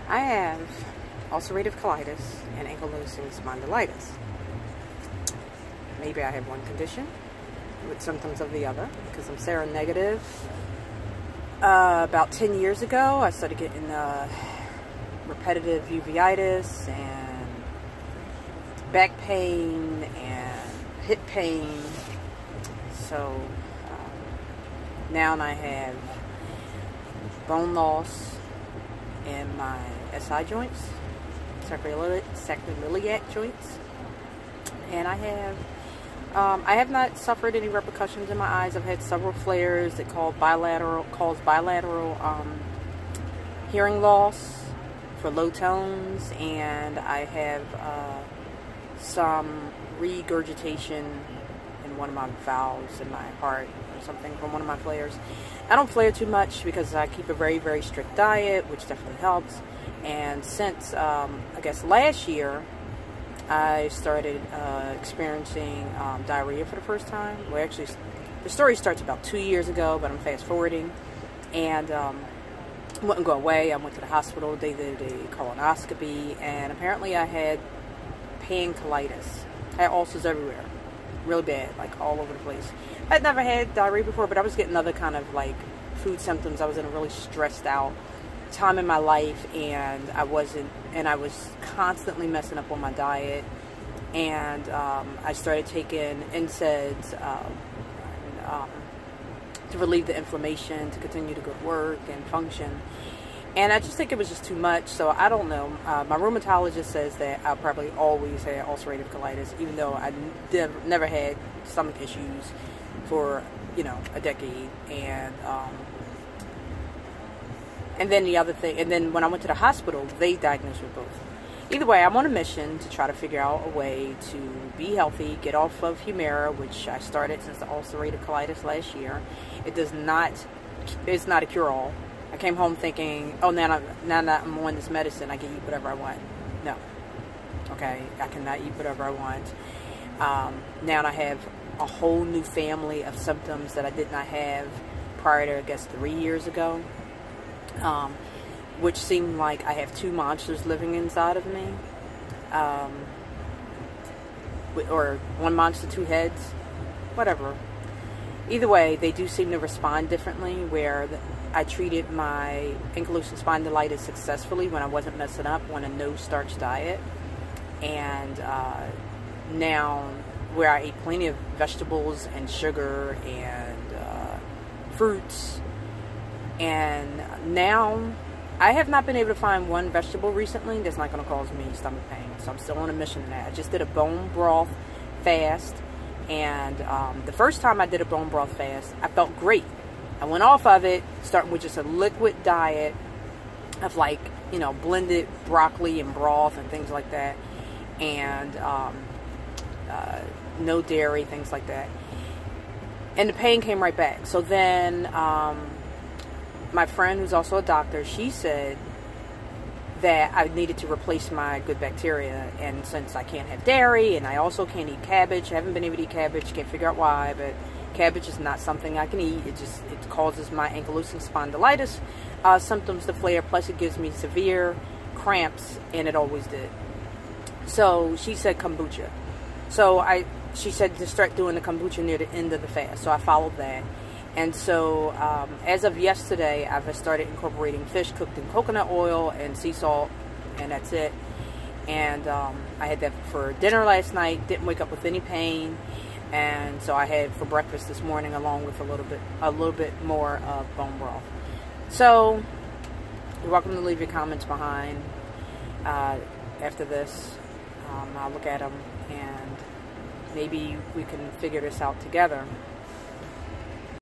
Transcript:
I have ulcerative colitis and ankylosing spondylitis. Maybe I have one condition with symptoms of the other because I'm seronegative. About 10 years ago, I started getting repetitive uveitis and back pain and hip pain. So now I have bone loss in my SI joints, sacroiliac joints, and I have not suffered any repercussions in my eyes. I've had several flares that cause bilateral hearing loss for low tones, and I have some regurgitation in one of my valves in my heart or something from one of my flares. I don't flare too much because I keep a very, very strict diet, which definitely helps. And since, I guess last year, I started experiencing diarrhea for the first time. Well, actually, the story starts about 2 years ago, but I'm fast forwarding. And it wouldn't go away. I went to the hospital. They did a colonoscopy, and apparently I had pancolitis. I had ulcers everywhere, really bad, like all over the place. I'd never had diarrhea before, but I was getting other kind of like food symptoms. I was in a really stressed out time in my life, and I was constantly messing up on my diet, and I started taking NSAIDs to relieve the inflammation, to continue to go to work and function. And I just think it was just too much, so I don't know. My rheumatologist says that I'll probably always have ulcerative colitis, even though I never had stomach issues for, you know, a decade. And then the other thing, and then when I went to the hospital, they diagnosed me both. Either way, I'm on a mission to try to figure out a way to be healthy, get off of Humira, which I started since the ulcerative colitis last year. It's not a cure-all. I came home thinking, oh, now that I'm on this medicine, I can eat whatever I want. No. Okay, I cannot eat whatever I want. Now I have a whole new family of symptoms that I did not have prior to, I guess, 3 years ago. Which seemed like I have two monsters living inside of me. Or one monster, two heads. Whatever. Either way, they do seem to respond differently, where I treated my ankylosing spondylitis successfully when I wasn't messing up on a no-starch diet. And now, where I ate plenty of vegetables and sugar and fruits, and now I have not been able to find one vegetable recently that's not going to cause me stomach pain. So I'm still on a mission in that. I just did a bone broth fast, and the first time I did a bone broth fast, I felt great. I went off of it, starting with just a liquid diet of, like, you know, blended broccoli and broth and things like that, and no dairy, things like that. And the pain came right back. So then my friend, who's also a doctor, she said that I needed to replace my good bacteria, and since I can't have dairy, and I also can't eat cabbage, I haven't been able to eat cabbage, can't figure out why, but cabbage is not something I can eat. It causes my ankylosing spondylitis symptoms to flare, plus it gives me severe cramps, and it always did. So she said kombucha. So she said to start doing the kombucha near the end of the fast, so I followed that. And so, as of yesterday, I've started incorporating fish cooked in coconut oil and sea salt, and that's it. And I had that for dinner last night, didn't wake up with any pain, and so I had for breakfast this morning, along with a little bit more of bone broth. So, you're welcome to leave your comments behind after this. I'll look at them, and maybe we can figure this out together.